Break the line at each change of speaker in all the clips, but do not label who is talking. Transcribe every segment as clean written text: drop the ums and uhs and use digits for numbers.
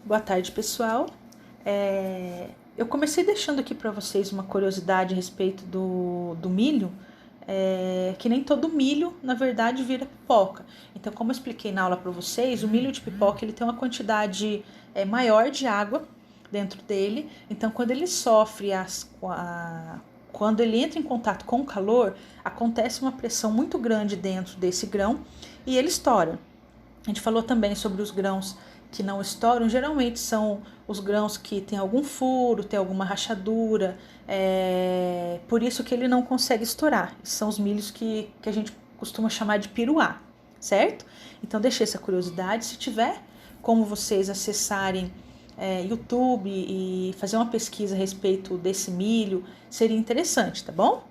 Boa tarde, pessoal. Eu comecei deixando aqui para vocês uma curiosidade a respeito do milho, que nem todo milho, na verdade, vira pipoca. Então, como eu expliquei na aula para vocês, o milho de pipoca ele tem uma quantidade maior de água dentro dele. Então, quando ele sofre quando ele entra em contato com o calor, acontece uma pressão muito grande dentro desse grão e ele estoura. A gente falou também sobre os grãos que não estouram, geralmente são os grãos que tem algum furo, tem alguma rachadura, por isso que ele não consegue estourar. São os milhos que a gente costuma chamar de piruá, certo? Então deixei essa curiosidade, se tiver como vocês acessarem YouTube e fazer uma pesquisa a respeito desse milho, seria interessante, tá bom?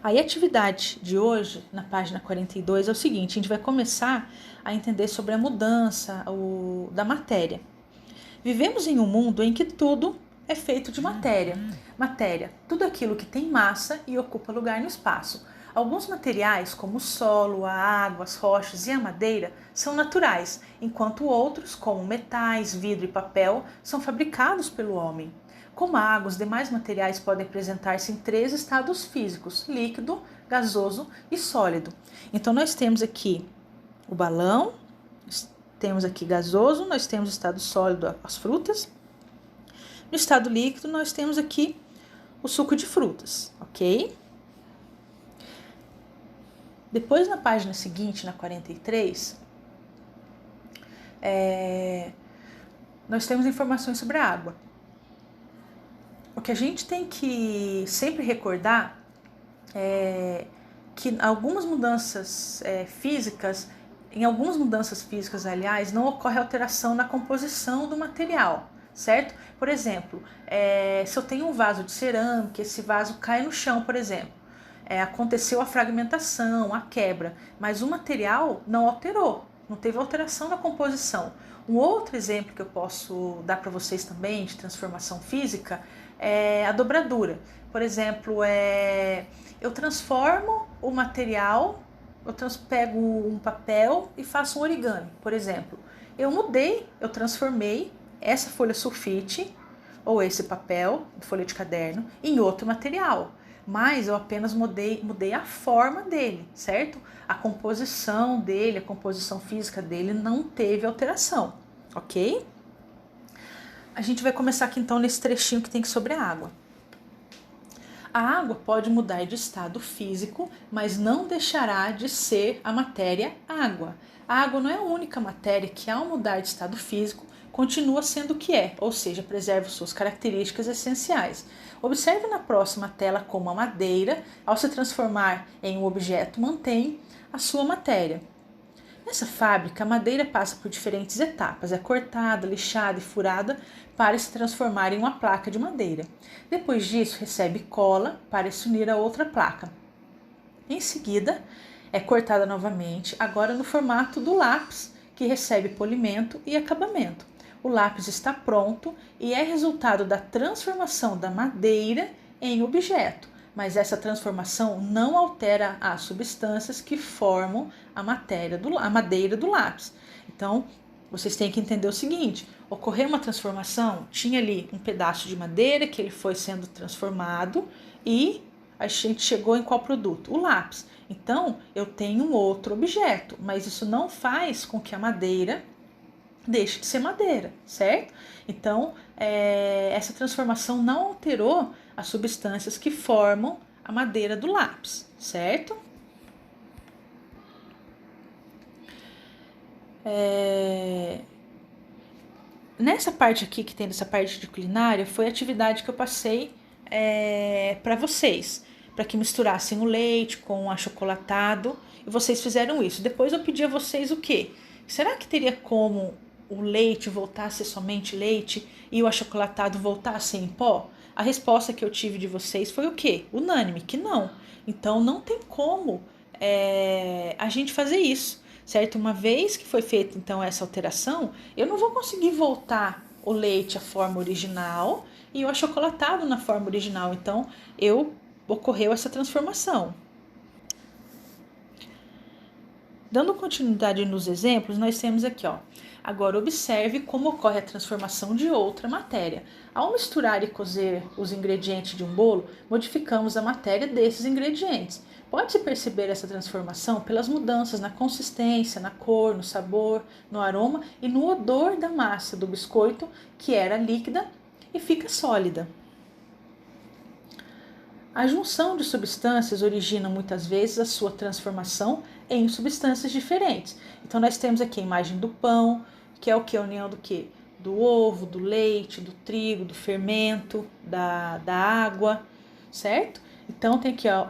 Aí a atividade de hoje, na página 42, é o seguinte: a gente vai começar a entender sobre a mudança da matéria. Vivemos em um mundo em que tudo é feito de matéria. Matéria, tudo aquilo que tem massa e ocupa lugar no espaço. Alguns materiais, como o solo, a água, as rochas e a madeira, são naturais, enquanto outros, como metais, vidro e papel, são fabricados pelo homem. Como a água, os demais materiais podem apresentar-se em três estados físicos: líquido, gasoso e sólido. Então nós temos aqui o balão, temos aqui gasoso, nós temos o estado sólido, as frutas. No estado líquido nós temos aqui o suco de frutas, ok? Depois na página seguinte, na 43, nós temos informações sobre a água. O que a gente tem que sempre recordar é que algumas mudanças físicas, aliás, não ocorre alteração na composição do material, certo? Por exemplo, se eu tenho um vaso de cerâmica, esse vaso cai no chão, por exemplo, aconteceu a fragmentação, a quebra, mas o material não alterou, não teve alteração na composição. Um outro exemplo que eu posso dar para vocês também de transformação física é a dobradura. Por exemplo, eu transformo o material, pego um papel e faço um origami, por exemplo. Eu transformei essa folha sulfite ou esse papel, folha de caderno, em outro material, mas eu apenas mudei a forma dele, certo? A composição dele, a composição física dele não teve alteração, ok? A gente vai começar aqui então nesse trechinho que tem sobre a água. A água pode mudar de estado físico, mas não deixará de ser a matéria água. A água não é a única matéria que, ao mudar de estado físico, continua sendo o que é, ou seja, preserva suas características essenciais. Observe na próxima tela como a madeira, ao se transformar em um objeto, mantém a sua matéria. Nessa fábrica, a madeira passa por diferentes etapas, é cortada, lixada e furada para se transformar em uma placa de madeira. Depois disso, recebe cola para se unir a outra placa. Em seguida, é cortada novamente, agora no formato do lápis, que recebe polimento e acabamento. O lápis está pronto e é resultado da transformação da madeira em objeto, mas essa transformação não altera as substâncias que formam a madeira do lápis. Então, vocês têm que entender o seguinte: ocorreu uma transformação, tinha ali um pedaço de madeira que ele foi sendo transformado e a gente chegou em qual produto? O lápis. Então, eu tenho um outro objeto, mas isso não faz com que a madeira deixe de ser madeira, certo? Então, essa transformação não alterou as substâncias que formam a madeira do lápis, certo? Nessa parte aqui, que tem essa parte de culinária, foi a atividade que eu passei para vocês, para que misturassem o leite com o achocolatado, e vocês fizeram isso. Depois eu pedi a vocês o quê? Será que teria como o leite voltar a ser somente leite e o achocolatado voltar a ser em pó? A resposta que eu tive de vocês foi o quê? Unânime, que não. Então não tem como a gente fazer isso, certo? Uma vez que foi feita então essa alteração, eu não vou conseguir voltar o leite à forma original e o achocolatado na forma original. Então ocorreu essa transformação. Dando continuidade nos exemplos, nós temos aqui, ó. Agora observe como ocorre a transformação de outra matéria. Ao misturar e cozer os ingredientes de um bolo, modificamos a matéria desses ingredientes. Pode-se perceber essa transformação pelas mudanças na consistência, na cor, no sabor, no aroma e no odor da massa do biscoito, que era líquida e fica sólida. A junção de substâncias origina muitas vezes a sua transformação em substâncias diferentes. Então nós temos aqui a imagem do pão, que é o que? A união do que? Do ovo, do leite, do trigo, do fermento, da água, certo? Então tem aqui, ó,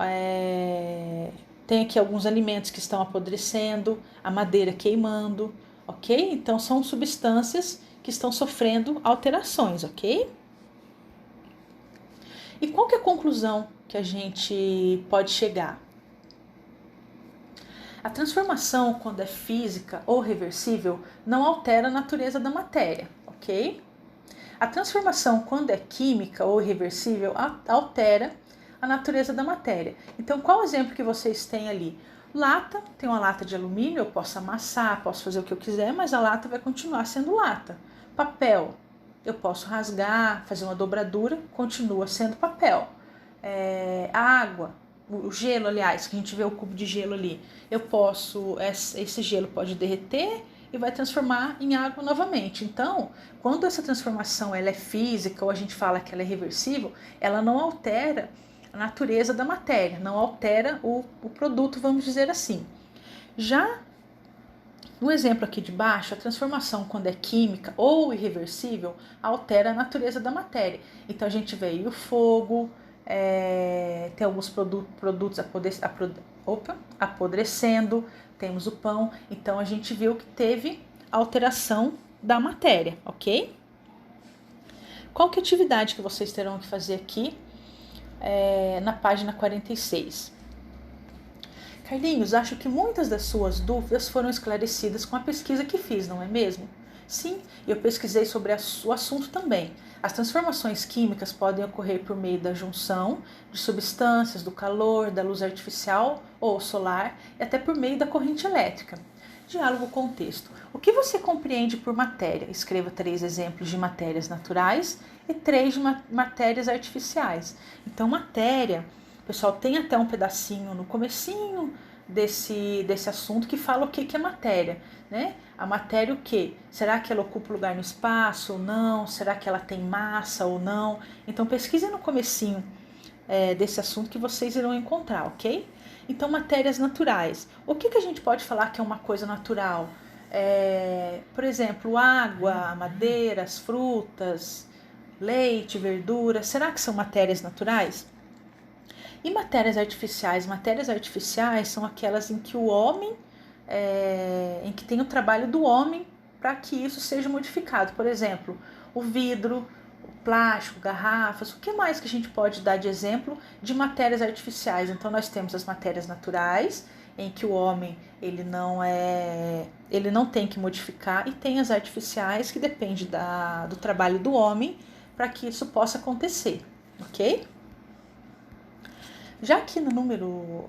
tem aqui alguns alimentos que estão apodrecendo, a madeira queimando, ok? Então são substâncias que estão sofrendo alterações, ok? E qual que é a conclusão que a gente pode chegar? A transformação, quando é física ou reversível, não altera a natureza da matéria, ok? A transformação, quando é química ou irreversível, altera a natureza da matéria. Então, qual o exemplo que vocês têm ali? Lata, tem uma lata de alumínio, eu posso amassar, posso fazer o que eu quiser, mas a lata vai continuar sendo lata. Papel, eu posso rasgar, fazer uma dobradura, continua sendo papel. A água, o gelo, aliás, que a gente vê o cubo de gelo ali, esse gelo pode derreter e vai transformar em água novamente. Então, quando essa transformação ela é física ou a gente fala que ela é reversível, ela não altera a natureza da matéria, não altera o produto, vamos dizer assim. Já no exemplo aqui de baixo, a transformação, quando é química ou irreversível, altera a natureza da matéria. Então a gente vê aí o fogo, tem alguns produtos apodrecendo, temos o pão. Então a gente viu que teve alteração da matéria, ok? Qual que é a atividade que vocês terão que fazer aqui na página 46? Carlinhos, acho que muitas das suas dúvidas foram esclarecidas com a pesquisa que fiz, não é mesmo? Sim, eu pesquisei sobre o assunto também. As transformações químicas podem ocorrer por meio da junção de substâncias, do calor, da luz artificial ou solar e até por meio da corrente elétrica. Diálogo com o texto. O que você compreende por matéria? Escreva 3 exemplos de matérias naturais e 3 de matérias artificiais. Então, matéria, pessoal, tem até um pedacinho no comecinho desse assunto que fala o que é matéria, né? A matéria o quê? Será que ela ocupa lugar no espaço ou não? Será que ela tem massa ou não? Então pesquisem no comecinho desse assunto que vocês irão encontrar, ok? Então, matérias naturais. O que a gente pode falar que é uma coisa natural? Por exemplo, água, madeira, as frutas, leite, verdura. Será que são matérias naturais? E matérias artificiais? Matérias artificiais são aquelas em que o homem, em que tem o trabalho do homem para que isso seja modificado. Por exemplo, o vidro, o plástico, garrafas. O que mais que a gente pode dar de exemplo de matérias artificiais? Então nós temos as matérias naturais, em que o homem ele não tem que modificar, e tem as artificiais que depende do trabalho do homem para que isso possa acontecer, ok? Já aqui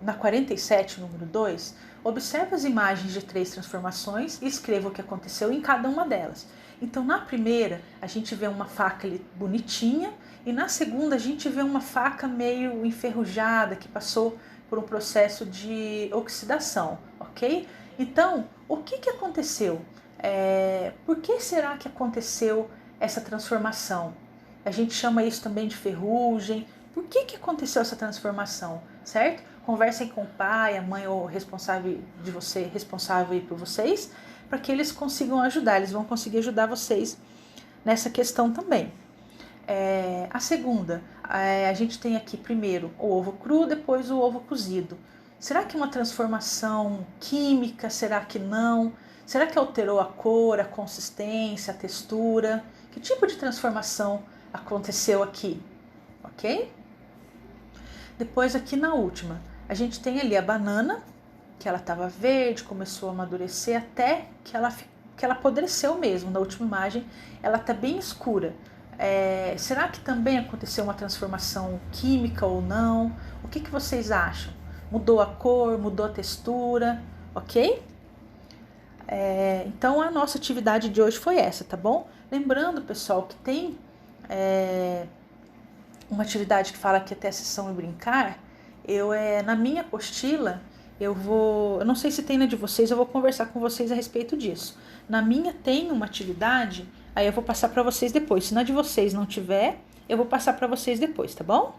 na 47, número 2, observe as imagens de 3 transformações e escreva o que aconteceu em cada uma delas. Então, na primeira, a gente vê uma faca ali bonitinha, e na segunda, a gente vê uma faca meio enferrujada, que passou por um processo de oxidação, ok? Então, o que aconteceu? Por que será que aconteceu essa transformação? A gente chama isso também de ferrugem. Por que aconteceu essa transformação, certo? Conversem com o pai, a mãe ou responsável por vocês, para que eles consigam ajudar. Eles vão conseguir ajudar vocês nessa questão também. A segunda, a gente tem aqui primeiro o ovo cru, depois o ovo cozido. Será que é uma transformação química? Será que não? Será que alterou a cor, a consistência, a textura? Que tipo de transformação aconteceu aqui? Ok? Depois aqui na última, a gente tem ali a banana, que ela estava verde, começou a amadurecer até que ela apodreceu mesmo. Na última imagem, ela está bem escura. Será que também aconteceu uma transformação química ou não? O que vocês acham? Mudou a cor, mudou a textura, ok? Então a nossa atividade de hoje foi essa, tá bom? Lembrando, pessoal, que tem uma atividade que fala que até a sessão e brincar. Na minha apostila, eu não sei se tem na de vocês, eu vou conversar com vocês a respeito disso. Na minha tem uma atividade, aí eu vou passar para vocês depois. Se na de vocês não tiver, eu vou passar para vocês depois, tá bom?